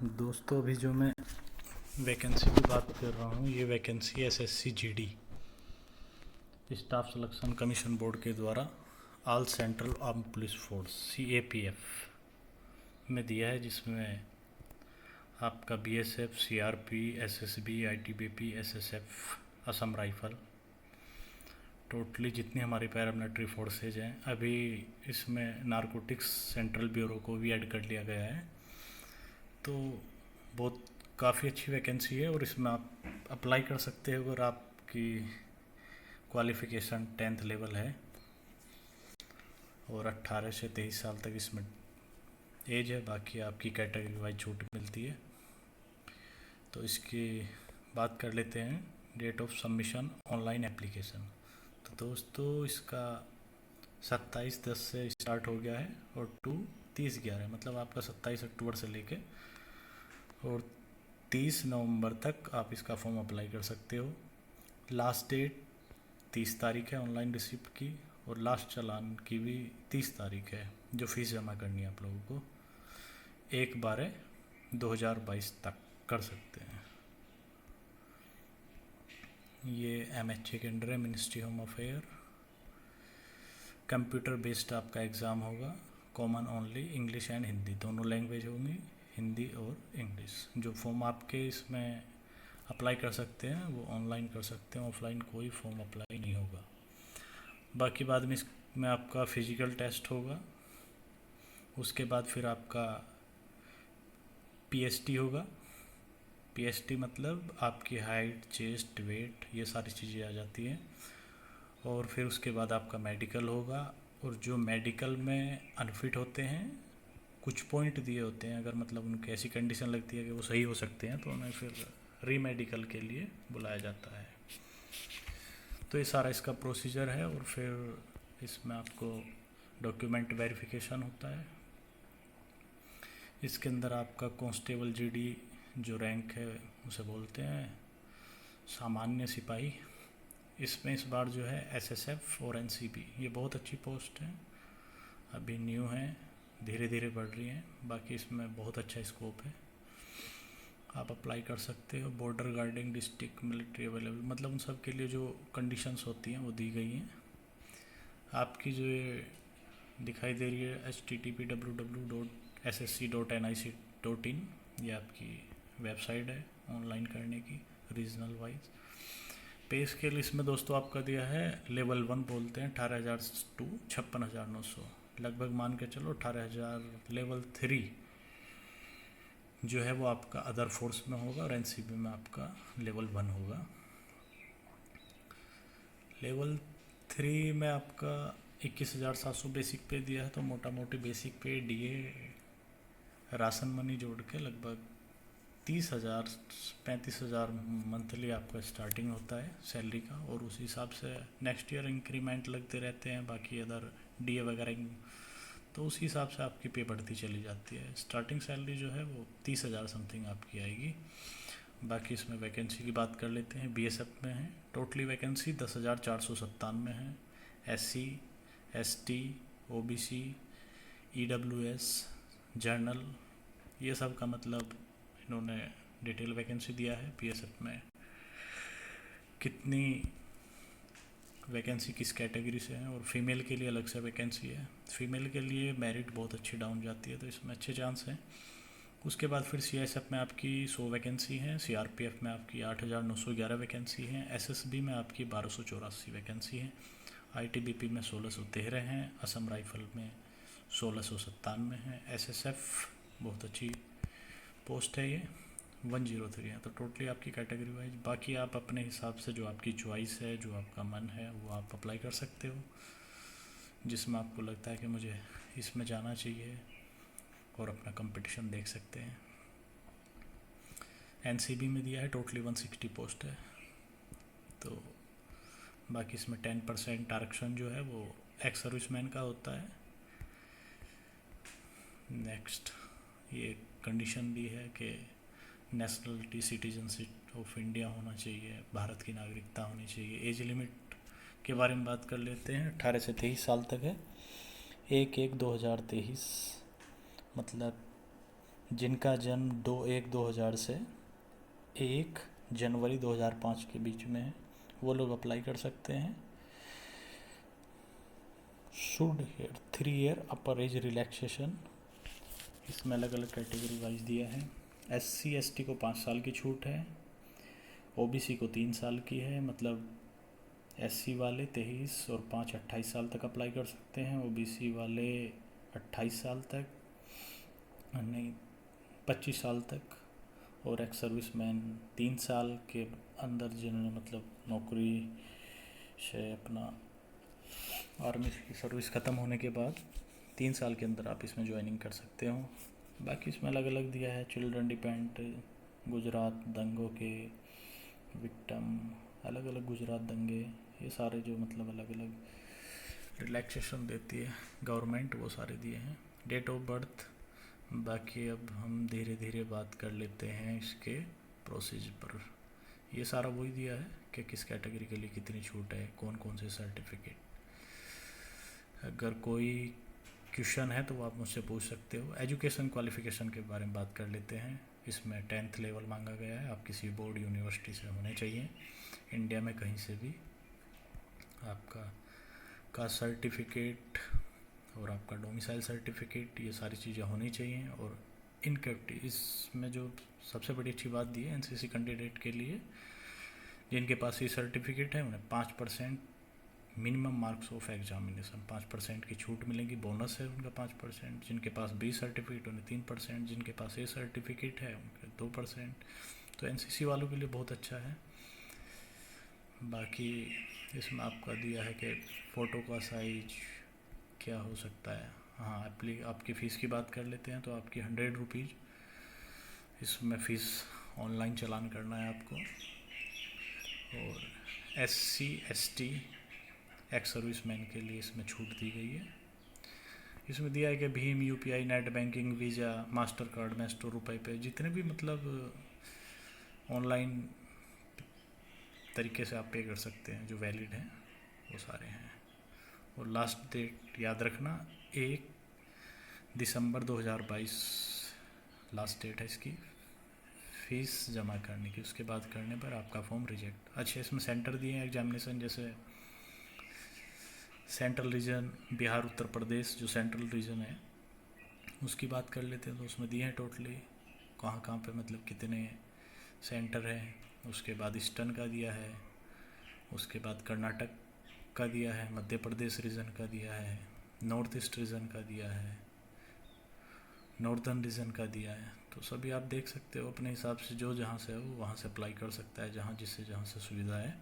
दोस्तों अभी जो मैं वैकेंसी की बात कर रहा हूँ ये vacancy SSC GD staff selection commission board के द्वारा all central arm police force CAPF में दिया है, जिसमें आपका BSF, CRP, SSB, ITBP, SSF, Assam rifle, totally जितनी हमारी पैरामिलिट्री फोर्सेज हैं। अभी इसमें नारकोटिक्स सेंट्रल ब्यूरो को भी ऐड कर लिया गया है। तो बहुत काफ़ी अच्छी वैकेंसी है और इसमें आप अप्लाई कर सकते हो अगर आपकी क्वालिफ़िकेशन 10th लेवल है और 18 से 23 साल तक इसमें एज है। बाकी आपकी कैटेगरी वाइज छूट मिलती है। तो इसकी बात कर लेते हैं। Date of submission online application, तो दोस्तों इसका 27/10 से स्टार्ट हो गया है और 30/11 मतलब आपका 27 अक्टूबर से लेके और 30 नवंबर तक आप इसका फॉर्म अप्लाई कर सकते हो। लास्ट डेट 30 तारीख है ऑनलाइन रिसिप्ट की, और लास्ट चालान की भी 30 तारीख है जो फीस जमा करनी है आप लोगों को। 1/12/2022 तक कर सकते हैं। ये एमएचए के अंडर है, ministry home affair. Computer based आपका एग्ज़ाम होगा। Common only English and Hindi, दोनों लैंग्वेज होंगी, हिंदी और इंग्लिश। जो फॉर्म आपके इसमें अप्लाई कर सकते हैं वो ऑनलाइन कर सकते हैं, ऑफलाइन कोई फॉर्म अप्लाई नहीं होगा। बाकी बाद में इसमें आपका फिजिकल टेस्ट होगा, उसके बाद फिर आपका पीएसटी होगा। पीएसटी मतलब आपकी हाइट, चेस्ट, वेट, ये सारी चीज़ें आ जाती हैं। और फिर उसके बाद आपका मेडिकल होगा, और जो मेडिकल में अनफिट होते हैं कुछ पॉइंट दिए होते हैं, अगर मतलब उनकी ऐसी कंडीशन लगती है कि वो सही हो सकते हैं तो उन्हें फिर री मेडिकल के लिए बुलाया जाता है। तो ये सारा इसका प्रोसीजर है। और फिर इसमें आपको डॉक्यूमेंट वेरिफिकेशन होता है। इसके अंदर आपका कांस्टेबल जीडी जो रैंक है उसे बोलते हैं सामान्य सिपाही। इसमें इस बार जो है एसएसएफ और एनसीबी, ये बहुत अच्छी पोस्ट है, अभी न्यू है, धीरे धीरे बढ़ रही हैं। बाकी इसमें बहुत अच्छा स्कोप है, आप अप्लाई कर सकते हो। Border guarding, district military available, मतलब उन सब के लिए जो कंडीशंस होती हैं वो दी गई हैं। आपकी जो ये दिखाई दे रही है http://ssc.nic.in, ये आपकी वेबसाइट है ऑनलाइन करने की रीजनल वाइज। पे स्केल इसमें दोस्तों आपका दिया है लेवल 1 बोलते हैं 18,000 टू 56,900, लगभग मान के चलो 18,000। लेवल 3 जो है वो आपका अदर फोर्स में होगा और एनसीबी में आपका लेवल 1 होगा। लेवल 3 में आपका 21,700 बेसिक पे दिया है, तो मोटा मोटी बेसिक पे डीए राशन मनी जोड़ के लगभग 30,000 35,000 मंथली आपका स्टार्टिंग होता है सैलरी का, और उस हिसाब से नेक्स्ट ईयर इंक्रीमेंट लगते रहते हैं। बाकी अदर डीए वगैरह तो उस हिसाब से आपकी पे बढ़ती चली जाती है। स्टार्टिंग सैलरी जो है वो 30,000 समथिंग आपकी आएगी। बाकी इसमें वैकेंसी की बात कर लेते हैं। बीएसएफ में है टोटली वैकेंसी 10,497 है। SC, ST, OBC, EWS, journal, ये सब का मतलब इन्होंने डिटेल वैकेंसी दिया है। बीएसएफ में कितनी वैकेंसी किस कैटेगरी से है, और फीमेल के लिए अलग से वैकेंसी है। फीमेल के लिए मेरिट बहुत अच्छी डाउन जाती है, तो इसमें अच्छे चांस हैं। उसके बाद फिर सीएसएफ में आपकी 100 वैकेंसी हैं, सीआरपीएफ में आपकी 8,911 वैकेंसी हैं, एसएसबी में आपकी 1284 वैकेंसी हैं, आईटीबीपी में 1613 हैं, असम राइफल में 1697 हैं, एसएसएफ बहुत अच्छी पोस्ट है ये 103 है। तो टोटली आपकी कैटेगरी वाइज, बाकी आप अपने हिसाब से जो आपकी चॉइस है, जो आपका मन है, वो आप अप्लाई कर सकते हो जिसमें आपको लगता है कि मुझे इसमें जाना चाहिए, और अपना कंपटीशन देख सकते हैं। एनसीबी में दिया है टोटली 160 पोस्ट है। तो बाकी इसमें 10% आरक्षण जो है वो एक्स सर्विसमैन का होता है। नेक्स्ट ये कंडीशन दी है कि नेशनलिटी, सिटीजनशिप ऑफ इंडिया होना चाहिए, भारत की नागरिकता होनी चाहिए। एज लिमिट के बारे में बात कर लेते हैं। 18 से 23 साल तक है। 1/1/2023 मतलब जिनका जन्म 2/1/2000 से 1 जनवरी 2005 के बीच में है, वो लोग अप्लाई कर सकते हैं। Should here 3 year upper age relaxation, इसमें अलग अलग कैटेगरी वाइज दिया है। SC/ST को 5 साल की छूट है, OBC को 3 साल की है, मतलब SC वाले 23 और 5 28 साल तक अप्लाई कर सकते हैं, OBC वाले 28 साल तक, नहीं 25 साल तक, और एक्स सर्विसमैन 3 साल के अंदर जिन्होंने मतलब नौकरी से अपना आर्मी की सर्विस ख़त्म होने के बाद 3 साल के अंदर आप इसमें ज्वाइनिंग कर सकते हो। बाकी इसमें अलग अलग दिया है, चिल्ड्रन डिपेंड, गुजरात दंगों के विक्टिम, अलग अलग गुजरात दंगे, ये सारे जो मतलब अलग अलग रिलैक्सेशन देती है गवर्नमेंट, वो सारे दिए हैं। डेट ऑफ बर्थ, बाकी अब हम धीरे धीरे बात कर लेते हैं इसके प्रोसीजर पर। ये सारा वही दिया है कि किस कैटेगरी के लिए कितनी छूट है, कौन कौन से सर्टिफिकेट। अगर कोई क्वेश्चन है तो वो आप मुझसे पूछ सकते हो। एजुकेशन क्वालिफ़िकेशन के बारे में बात कर लेते हैं। इसमें 10th लेवल मांगा गया है, आप किसी बोर्ड यूनिवर्सिटी से होने चाहिए, इंडिया में कहीं से भी। आपका कास्ट सर्टिफिकेट और आपका डोमिसाइल सर्टिफिकेट, ये सारी चीज़ें होनी चाहिए। और इनकैप्टी, इसमें जो सबसे बड़ी अच्छी बात दी है NCC कैंडिडेट के लिए, जिनके पास ये सर्टिफिकेट है उन्हें 5% मिनिमम मार्क्स ऑफ एग्जामिनेशन, 5% की छूट मिलेगी, बोनस है उनका 5%। जिनके पास B सर्टिफिकेट उन्हें 3%, जिनके पास A सर्टिफिकेट है उनके 2%। तो NCC वालों के लिए बहुत अच्छा है। बाकी इसमें आपका दिया है कि फ़ोटो का साइज क्या हो सकता है। हाँ, आपकी फ़ीस की बात कर लेते हैं तो आपकी 100 रुपीज़ इसमें फ़ीस ऑनलाइन चालान करना है आपको। और SC/ST एक्स सर्विसमैन के लिए इसमें छूट दी गई है। इसमें दिया है कि Bhim, UPI, net banking, visa, master card में 100 रुपये पे जितने भी मतलब ऑनलाइन तरीके से आप पे कर सकते हैं जो वैलिड हैं, वो सारे हैं। और लास्ट डेट याद रखना 1 दिसंबर 2022 लास्ट डेट है इसकी फ़ीस जमा करने की। उसके बाद करने पर आपका फॉर्म रिजेक्ट। अच्छा, इसमें सेंटर दिए हैं एग्जामिनेशन, जैसे सेंट्रल रीजन बिहार उत्तर प्रदेश जो सेंट्रल रीजन है उसकी बात कर लेते हैं तो उसमें दिए हैं टोटली कहाँ कहाँ पे मतलब कितने सेंटर हैं। उसके बाद ईस्टर्न का दिया है, उसके बाद कर्नाटक का दिया है, मध्य प्रदेश रीजन का दिया है, नॉर्थ ईस्ट रीजन का दिया है, नॉर्दर्न रीजन का दिया है। तो सभी आप देख सकते हो अपने हिसाब से, जो जहाँ से हो वहाँ से अप्लाई कर सकता है, जहाँ से सुविधा है।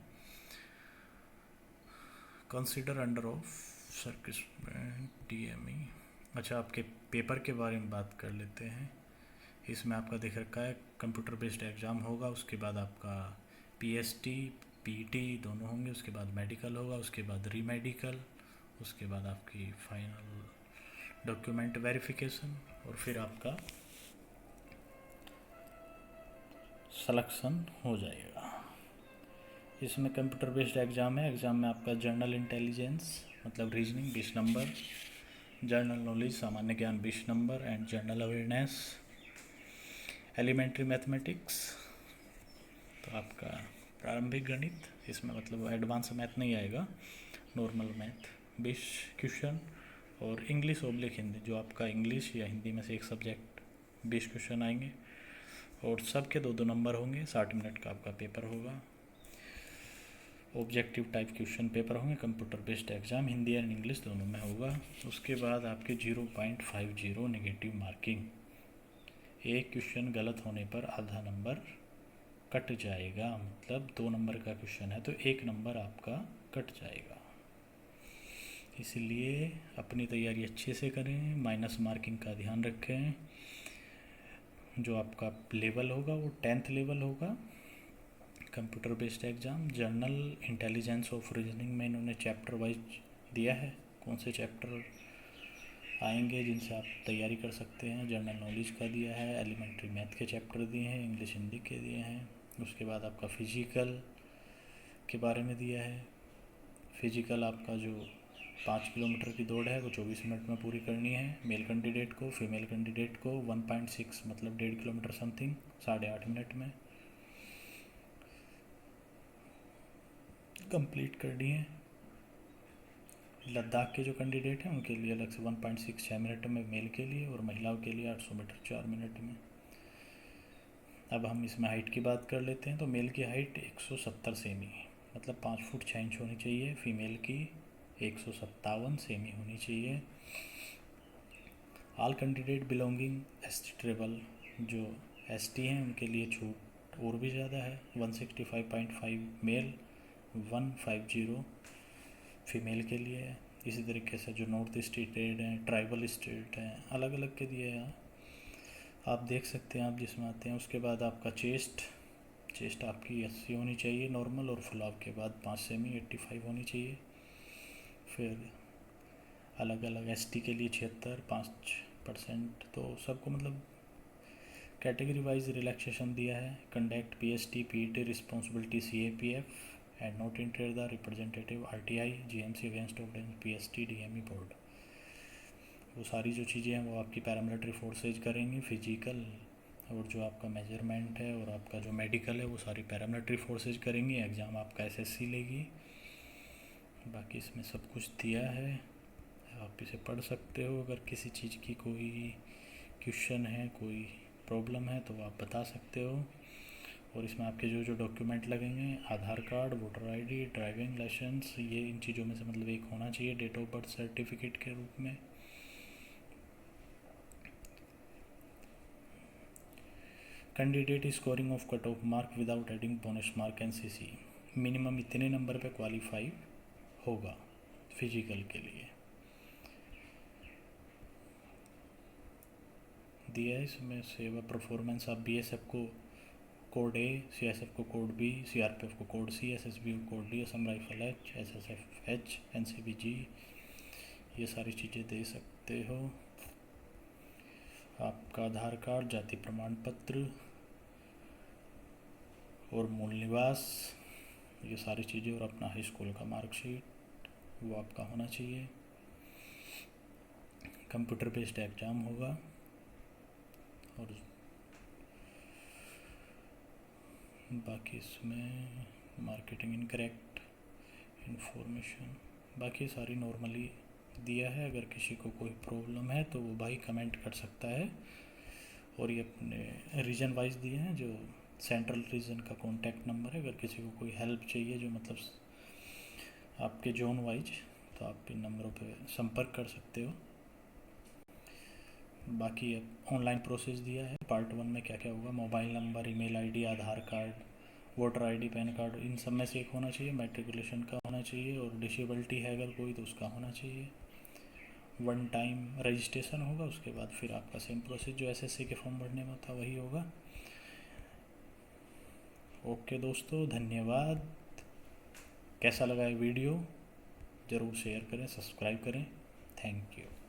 Consider under of circus DME। अच्छा, आपके पेपर के बारे में बात कर लेते हैं। इसमें आपका देख रखा है कंप्यूटर बेस्ड एग्ज़ाम होगा, उसके बाद आपका PST PT दोनों होंगे, उसके बाद मेडिकल होगा, उसके बाद रीमेडिकल, उसके बाद आपकी फाइनल डॉक्यूमेंट वेरिफिकेशन, और फिर आपका सिलेक्शन हो जाएगा। इसमें कंप्यूटर बेस्ड एग्ज़ाम है। एग्ज़ाम में आपका जनरल इंटेलिजेंस मतलब रीजनिंग 20 नंबर, जनरल नॉलेज सामान्य ज्ञान 20 नंबर and general awareness, elementary mathematics, तो आपका प्रारंभिक गणित, इसमें मतलब एडवांस मैथ नहीं आएगा, नॉर्मल मैथ 20 क्वेश्चन, और इंग्लिश ओब्लिक हिंदी, जो आपका इंग्लिश या हिंदी में से एक सब्जेक्ट 20 क्वेश्चन आएंगे, और सब के 2-2 नंबर होंगे। 60 मिनट का आपका पेपर होगा। ऑब्जेक्टिव टाइप क्वेश्चन पेपर होंगे। Computer based exam Hindi and English दोनों में होगा। उसके बाद आपके 0.50 नेगेटिव मार्किंग, एक क्वेश्चन गलत होने पर आधा नंबर कट जाएगा, मतलब 2 नंबर का क्वेश्चन है तो 1 नंबर आपका कट जाएगा। इसलिए अपनी तैयारी अच्छे से करें, माइनस मार्किंग का ध्यान रखें। जो आपका लेवल होगा वो 10th लेवल होगा। Computer based exam general intelligence of reasoning में इन्होंने चैप्टर वाइज दिया है, कौन से चैप्टर आएंगे जिनसे आप तैयारी कर सकते हैं। जनरल नॉलेज का दिया है, एलिमेंट्री मैथ के चैप्टर दिए हैं, इंग्लिश हिंदी के दिए हैं। उसके बाद आपका फिजिकल के बारे में दिया है। फिजिकल आपका जो 5 किलोमीटर की दौड़ है वो 24 मिनट में पूरी करनी है मेल कैंडिडेट को। फीमेल कैंडिडेट को 1.6 मतलब 1.5 किलोमीटर समथिंग 8.5 मिनट में कंप्लीट करनी है। लद्दाख के जो कैंडिडेट हैं उनके लिए अलग से 1.6 6 मिनट में मेल के लिए, और महिलाओं के लिए 800 मीटर 4 मिनट में। अब हम इसमें हाइट की बात कर लेते हैं। तो मेल की हाइट 170 सेमी मतलब 5 फुट 6 इंच होनी चाहिए। फीमेल की 157 सेमी होनी चाहिए। All candidate belonging ST tribal, जो एसटी हैं उनके लिए छूट और भी ज़्यादा है। 165.5 मेल, 150 फीमेल के लिए है। इसी तरीके से जो नॉर्थ स्टेट हैं, ट्राइबल स्टेट हैं, अलग अलग के दिए हैं, आप देख सकते हैं आप जिसमें आते हैं। उसके बाद आपका चेस्ट आपकी 80 होनी चाहिए नॉर्मल, और फुलाव के बाद 5 सेमी 85 होनी चाहिए। फिर अलग अलग एसटी के लिए 76 5%, तो सबको मतलब कैटेगरी वाइज रिलैक्सेशन दिया है। Conduct PST PET responsibility CAPF and not inter the representative RTI GMC against ordinance PST DME board. वो सारी जो चीज़ें हैं वो आपकी पैरामिलिट्री फोर्सेज करेंगी। फिजिकल और जो आपका मेजरमेंट है और आपका जो मेडिकल है वो सारी पैरामिलिट्री फोर्सेज करेंगी। एग्ज़ाम आपका एसएससी लेगी। बाकी इसमें सब कुछ दिया है, आप इसे पढ़ सकते हो। अगर किसी चीज़ की कोई क्वेश्चन है, कोई प्रॉब्लम है तो आप बता सकते हो। और इसमें आपके जो जो डॉक्यूमेंट लगेंगे, Aadhaar card, voter ID, driving licence, ये इन चीज़ों में से मतलब एक होना चाहिए डेट ऑफ बर्थ सर्टिफिकेट के रूप में। Candidate scoring of cut off mark without adding bonus mark NCC, minimum इतने नंबर पे क्वालिफाई होगा फिजिकल के लिए दिया है। इसमें सेवा परफॉर्मेंस आप बीएसएफ को कोड ए, सीएसएफ को कोड बी, सीआरपीएफ को कोड सी, एसएसबी को code D, Assam rifle H, SSF H, NCB ये सारी चीज़ें दे सकते हो। आपका आधार कार्ड, जाति प्रमाण पत्र और मूल निवास, ये सारी चीज़ें, और अपना हाई स्कूल का मार्कशीट वो आपका होना चाहिए। कंप्यूटर बेस्ड एग्ज़ाम होगा। और बाकी इसमें मार्केटिंग इनकरेक्ट इन्फॉर्मेशन बाकी सारी नॉर्मली दिया है। अगर किसी को कोई प्रॉब्लम है तो वो भाई कमेंट कर सकता है। और ये अपने रीजन वाइज दिए हैं, जो सेंट्रल रीजन का कॉन्टैक्ट नंबर है। अगर किसी को कोई हेल्प चाहिए जो मतलब आपके जोन वाइज, तो आप इन नंबरों पे संपर्क कर सकते हो। बाकी अब ऑनलाइन प्रोसेस दिया है। पार्ट 1 में क्या क्या होगा, mobile number, email ID, Aadhaar card, voter ID, PAN card, इन सब में से एक होना चाहिए। मैट्रिकुलेशन का होना चाहिए, और डिसेबिलिटी है अगर कोई तो उसका होना चाहिए। 1 टाइम रजिस्ट्रेशन होगा, उसके बाद फिर आपका सेम प्रोसेस जो एसएससी के फॉर्म भरने में था वही होगा। ओके दोस्तों, धन्यवाद। कैसा लगा ये वीडियो ज़रूर शेयर करें, सब्सक्राइब करें। Thank you.